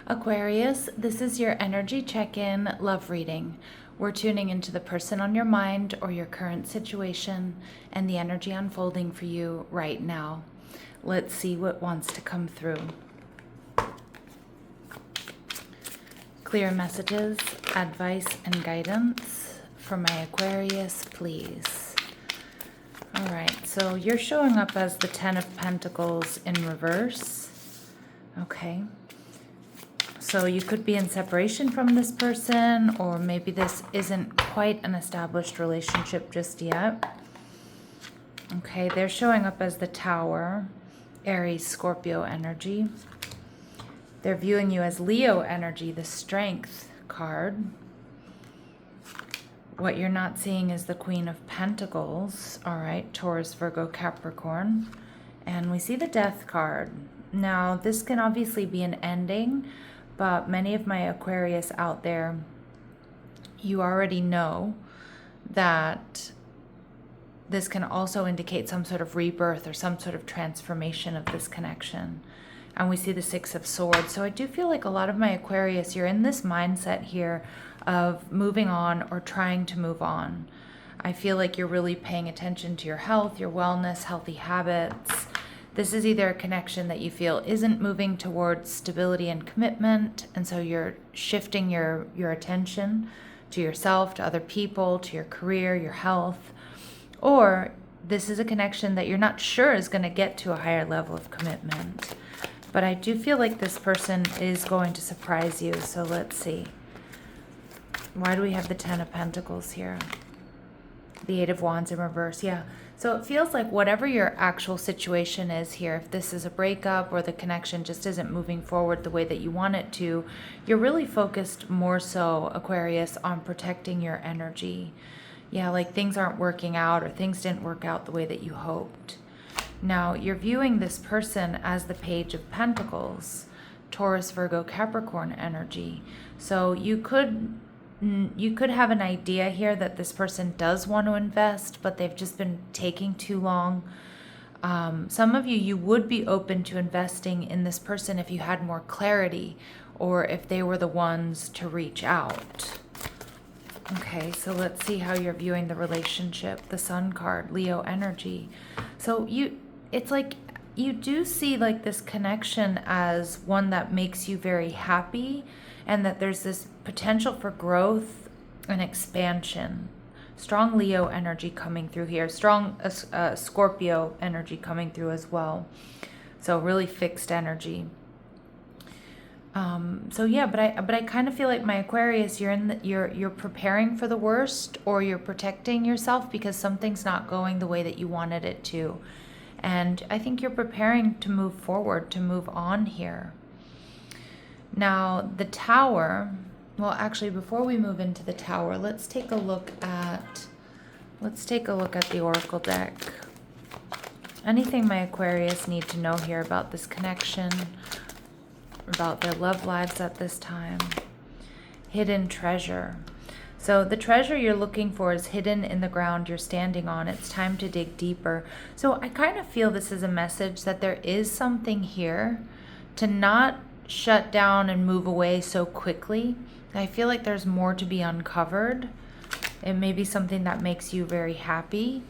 Aquarius, this is your energy check-in love reading. We're tuning into the person on your mind or your current situation and the energy unfolding for you right now. Let's see what wants to come through. Clear messages, advice, and guidance for my Aquarius, please. All right, so you're showing up as the Ten of Pentacles in reverse. Okay. So you could be in separation from this person, or maybe this isn't quite an established relationship just yet. Okay, they're showing up as the Tower, Aries, Scorpio energy. They're viewing you as Leo energy, the Strength card. What you're not seeing is the Queen of Pentacles, all right, Taurus, Virgo, Capricorn. And we see the Death card. Now, this can obviously be an ending, but many of my Aquarius out there, you already know that this can also indicate some sort of rebirth or some sort of transformation of this connection. And we see the Six of Swords. So I do feel like a lot of my Aquarius, you're in this mindset here of moving on or trying to move on. I feel like you're really paying attention to your health, your wellness, healthy habits. This is either a connection that you feel isn't moving towards stability and commitment, and so you're shifting your attention to yourself, to other people, to your career, your health. Or this is a connection that you're not sure is going to get to a higher level of commitment. But I do feel like this person is going to surprise you, so let's see. Why do we have the Ten of Pentacles here? The Eight of Wands in reverse, yeah. So it feels like whatever your actual situation is here, if this is a breakup or the connection just isn't moving forward the way that you want it to, you're really focused more so, Aquarius, on protecting your energy. Yeah, like things aren't working out or things didn't work out the way that you hoped. Now, you're viewing this person as the Page of Pentacles, Taurus, Virgo, Capricorn energy. So you could have an idea here that this person does want to invest, but they've just been taking too long. Some of you would be open to investing in this person if you had more clarity or if they were the ones to reach out. Okay, so let's see how you're viewing the relationship. The Sun card, Leo energy. So it's like you do see like this connection as one that makes you very happy, and that there's this potential for growth and expansion. Strong Leo energy coming through here. Strong Scorpio energy coming through as well. So really fixed energy. So yeah, but I kind of feel like my Aquarius, you're preparing for the worst, or you're protecting yourself because something's not going the way that you wanted it to. And I think you're preparing to move forward, to move on here. Now, the Tower, well, actually, before we move into the Tower, let's take a look at the Oracle deck. Anything my Aquarius need to know here about this connection, about their love lives at this time. Hidden treasure. So the treasure you're looking for is hidden in the ground you're standing on. It's time to dig deeper. So I kind of feel this is a message that there is something here to not shut down and move away so quickly. I feel like there's more to be uncovered. It may be something that makes you very happy.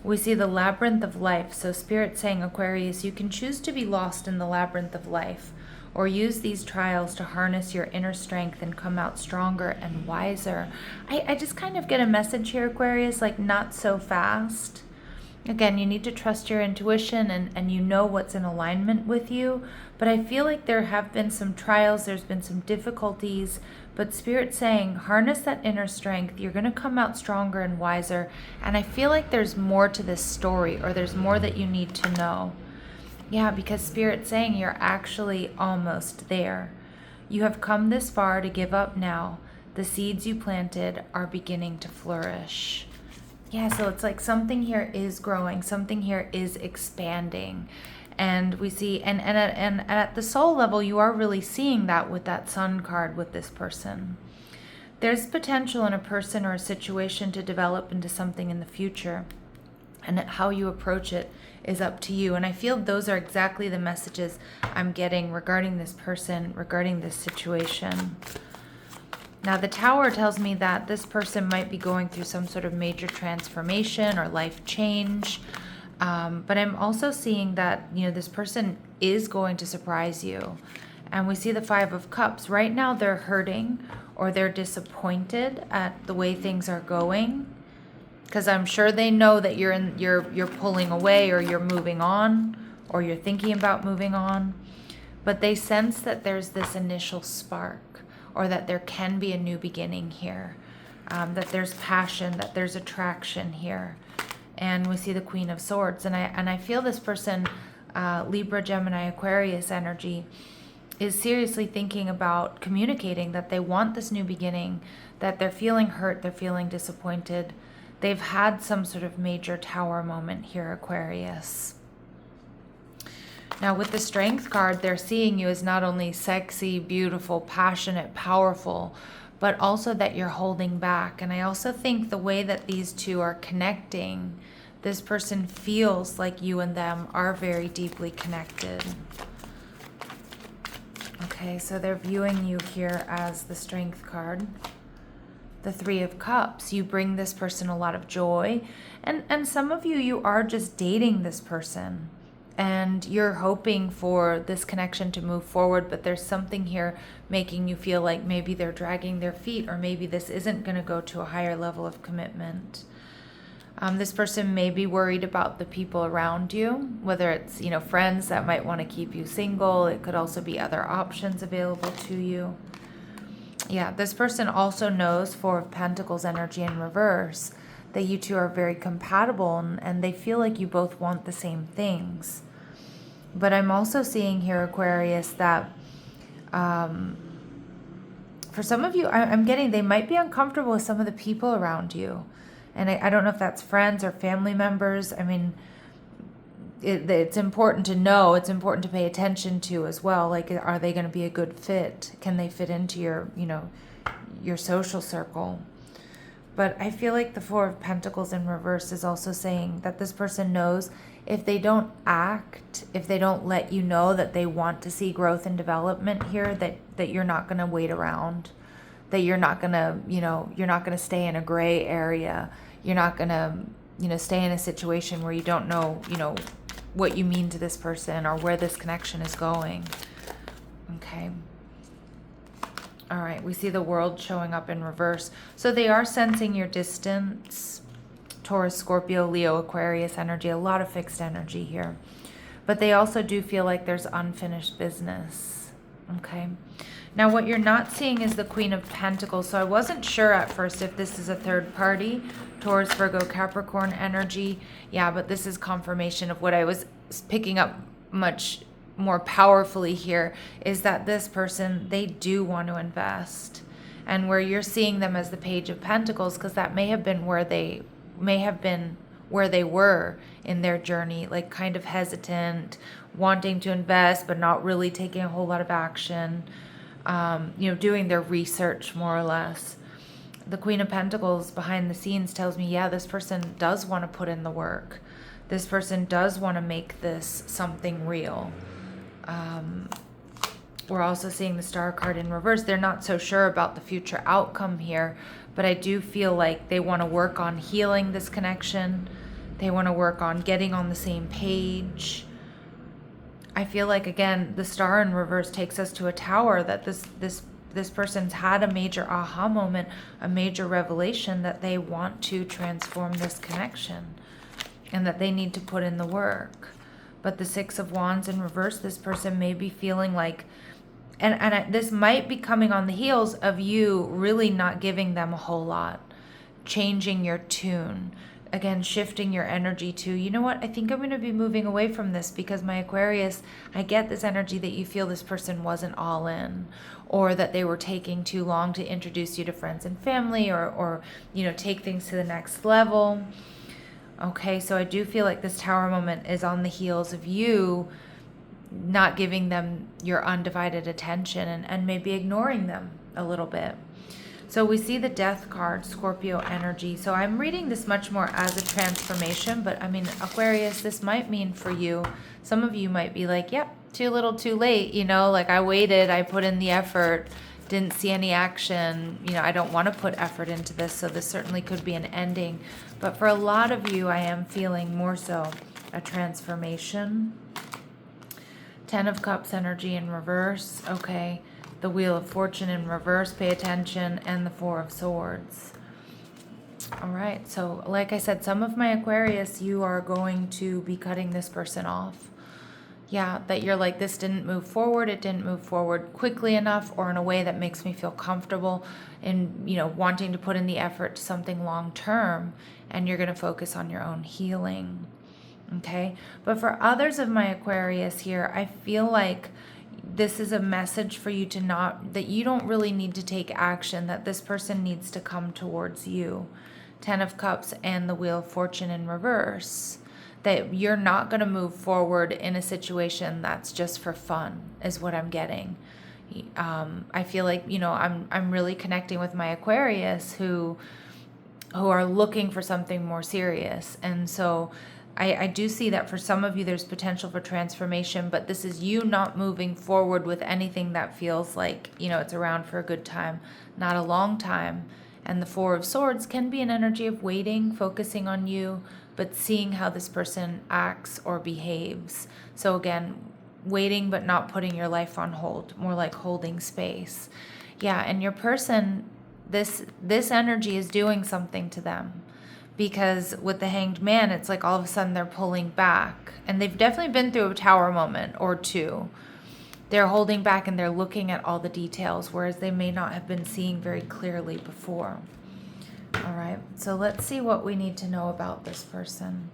We see the labyrinth of life. So Spirit saying, Aquarius, you can choose to be lost in the labyrinth of life, or use these trials to harness your inner strength and come out stronger and wiser. I just kind of get a message here, Aquarius, like not so fast. Again, you need to trust your intuition and you know what's in alignment with you. But I feel like there have been some trials, there's been some difficulties, but Spirit's saying, harness that inner strength. You're going to come out stronger and wiser. And I feel like there's more to this story, or there's more that you need to know. Yeah, because Spirit's saying you're actually almost there. You have come this far to give up now. The seeds you planted are beginning to flourish. Yeah, so it's like something here is growing, something here is expanding. And we see, and at the soul level, you are really seeing that with that Sun card with this person. There's potential in a person or a situation to develop into something in the future. and how you approach it is up to you. And I feel those are exactly the messages I'm getting regarding this person, regarding this situation. Now, the Tower tells me that this person might be going through some sort of major transformation or life change. But I'm also seeing that, this person is going to surprise you. And we see the Five of Cups. Right now, they're hurting or they're disappointed at the way things are going, because I'm sure they know that you're pulling away, or you're moving on, or you're thinking about moving on. But they sense that there's this initial spark, or that there can be a new beginning here, that there's passion, that there's attraction here. And we see the Queen of Swords, and I feel this person, Libra, Gemini, Aquarius energy, is seriously thinking about communicating that they want this new beginning, that they're feeling hurt, they're feeling disappointed. They've had some sort of major Tower moment here, Aquarius. Now, with the Strength card, they're seeing you as not only sexy, beautiful, passionate, powerful, but also that you're holding back. And I also think the way that these two are connecting, this person feels like you and them are very deeply connected. Okay, so they're viewing you here as the Strength card. The Three of Cups, you bring this person a lot of joy. And some of you are just dating this person. And you're hoping for this connection to move forward, but there's something here making you feel like maybe they're dragging their feet, or maybe this isn't going to go to a higher level of commitment. This person may be worried about the people around you, whether it's, friends that might want to keep you single. It could also be other options available to you. Yeah, this person also knows Four of Pentacles energy in reverse, that you two are very compatible, and they feel like you both want the same things. But I'm also seeing here, Aquarius, that for some of you, I'm getting they might be uncomfortable with some of the people around you. And I don't know if that's friends or family members. I mean, it's important to know, it's important to pay attention to as well. Like, are they going to be a good fit? Can they fit into your social circle? But I feel like the Four of Pentacles in reverse is also saying that this person knows if they don't act, if they don't let you know that they want to see growth and development here, that you're not going to wait around, that you're not going to, you're not going to stay in a gray area. You're not going to, stay in a situation where you don't know, what you mean to this person or where this connection is going. Okay. All right, we see the World showing up in reverse. So they are sensing your distance. Taurus, Scorpio, Leo, Aquarius energy, a lot of fixed energy here. But they also do feel like there's unfinished business. Okay. Now, what you're not seeing is the Queen of Pentacles. So I wasn't sure at first if this is a third party, Taurus, Virgo, Capricorn energy. Yeah, but this is confirmation of what I was picking up much more powerfully here, is that this person, they do want to invest. And where you're seeing them as the Page of Pentacles, because that may have been where they were in their journey, like kind of hesitant, wanting to invest, but not really taking a whole lot of action, doing their research more or less. The Queen of Pentacles behind the scenes tells me, yeah, this person does want to put in the work. This person does want to make this something real. We're also seeing the Star card in reverse. They're not so sure about the future outcome here, but I do feel like they want to work on healing this connection. They want to work on getting on the same page. I feel like, again, the Star in reverse takes us to a Tower, that this person's had a major aha moment, a major revelation that they want to transform this connection and that they need to put in the work. But the Six of Wands in reverse, this person may be feeling like, this might be coming on the heels of you really not giving them a whole lot, changing your tune, again, shifting your energy to, you know what, I think I'm going to be moving away from this, because my Aquarius, I get this energy that you feel this person wasn't all in, or that they were taking too long to introduce you to friends and family, or take things to the next level. Okay, so I do feel like this Tower moment is on the heels of you not giving them your undivided attention and maybe ignoring them a little bit. So we see the Death card, Scorpio energy. So I'm reading this much more as a transformation, but I mean, Aquarius, this might mean for you, some of you might be like, yep, too little, too late. You know, like I waited, I put in the effort, didn't see any action. You know, I don't want to put effort into this. So this certainly could be an ending. But for a lot of you, I am feeling more so a transformation. 10 of Cups energy in reverse. Okay. The Wheel of Fortune in reverse, pay attention, and the Four of Swords. All right, so like I said, some of my Aquarius, you are going to be cutting this person off. Yeah, that you're like, this didn't move forward, it didn't move forward quickly enough or in a way that makes me feel comfortable in, you know, wanting to put in the effort to something long term, and you're going to focus on your own healing. Okay, but for others of my Aquarius here, I feel like this is a message for you to not, that you don't really need to take action, that this person needs to come towards you. 10 of Cups and the Wheel of Fortune in reverse. That you're not going to move forward in a situation that's just for fun, is what I'm getting. I feel like, you know, I'm really connecting with my Aquarius who are looking for something more serious. And so I do see that for some of you, there's potential for transformation, but this is you not moving forward with anything that feels like, you know, it's around for a good time, not a long time. And the Four of Swords can be an energy of waiting, focusing on you, but seeing how this person acts or behaves. So again, waiting but not putting your life on hold, more like holding space. Yeah, and your person, this energy is doing something to them. Because with the Hanged Man, it's like all of a sudden they're pulling back. And they've definitely been through a tower moment or two. They're holding back and they're looking at all the details, whereas they may not have been seeing very clearly before. All right, so let's see what we need to know about this person.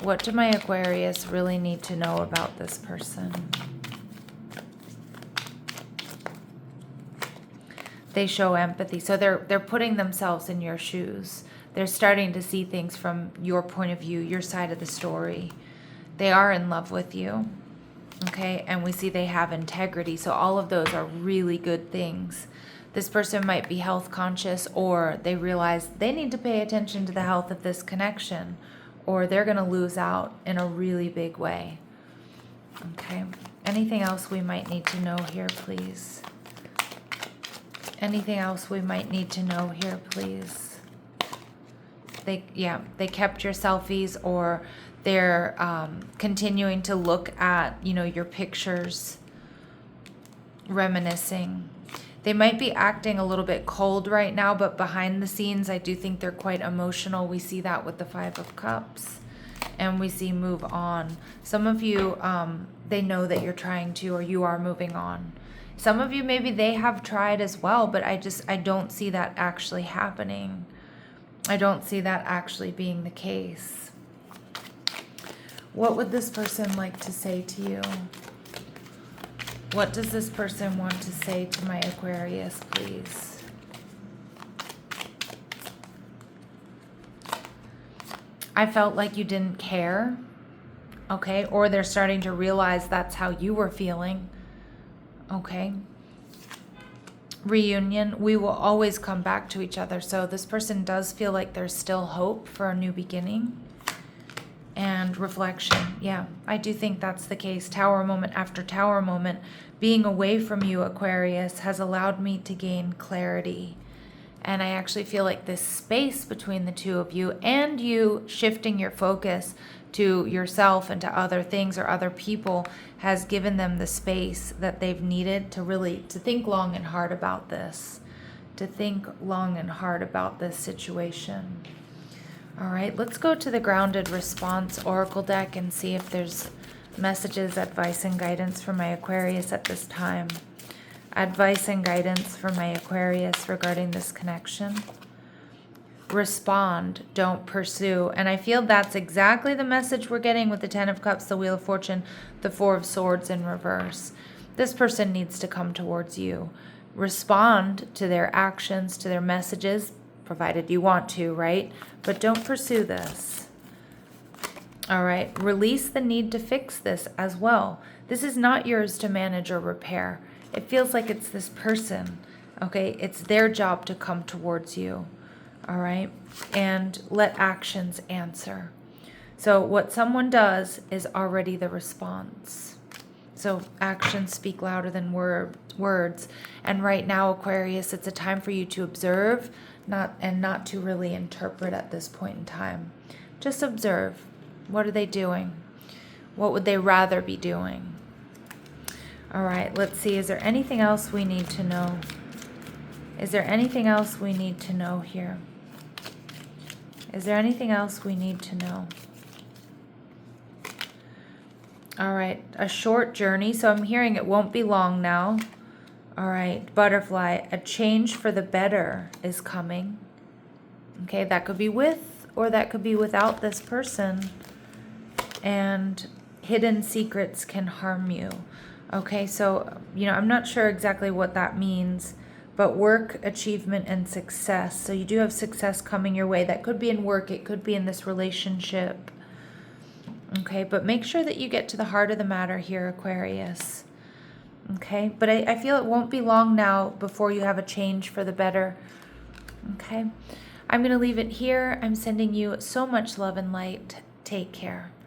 What do my Aquarius really need to know about this person? They show empathy. So they're putting themselves in your shoes. They're starting to see things from your point of view, your side of the story. They are in love with you, okay? And we see they have integrity. So all of those are really good things. This person might be health conscious, or they realize they need to pay attention to the health of this connection, or they're going to lose out in a really big way. Okay. Anything else we might need to know here, please? Anything else we might need to know here, please? They kept your selfies, or they're continuing to look at, you know, your pictures, reminiscing. They might be acting a little bit cold right now, but behind the scenes, I do think they're quite emotional. We see that with the Five of Cups, and we see move on. Some of you, they know that you're trying to, or you are moving on. Some of you, maybe they have tried as well, but I don't see that actually happening. I don't see that actually being the case. What would this person like to say to you? What does this person want to say to my Aquarius, please? I felt like you didn't care, okay? Or they're starting to realize that's how you were feeling, okay? Reunion, we will always come back to each other. So this person does feel like there's still hope for a new beginning. And reflection, yeah, I do think that's the case. Tower moment after tower moment, being away from you, Aquarius, has allowed me to gain clarity. And I actually feel like this space between the two of you, and you shifting your focus to yourself and to other things or other people, has given them the space that they've needed to really to think long and hard about this, situation. All right, let's go to the Grounded Response Oracle deck and see if there's messages, advice, and guidance for my Aquarius at this time. Advice and guidance for my Aquarius regarding this connection. Respond, don't pursue. And I feel that's exactly the message we're getting with the 10 of Cups, the Wheel of Fortune, the Four of Swords in reverse. This person needs to come towards you. Respond to their actions, to their messages, provided you want to, right? But don't pursue this. All right, release the need to fix this as well. This is not yours to manage or repair. It feels like it's this person Okay, it's their job to come towards you. All right, and let actions answer. So what someone does is already the response. So actions speak louder than words. And right now, Aquarius, it's a time for you to observe, not to really interpret at this point in time. Just observe. What are they doing? What would they rather be doing? All right, let's see. Is there anything else we need to know? Is there anything else we need to know here? Is there anything else we need to know? All right, a short journey. So I'm hearing it won't be long now. All right, butterfly, a change for the better is coming. Okay, that could be with or that could be without this person. And hidden secrets can harm you. Okay, so, I'm not sure exactly what that means, but work, achievement, and success. So you do have success coming your way. That could be in work. It could be in this relationship. Okay, but make sure that you get to the heart of the matter here, Aquarius. Okay, but I feel it won't be long now before you have a change for the better. Okay, I'm going to leave it here. I'm sending you so much love and light. Take care.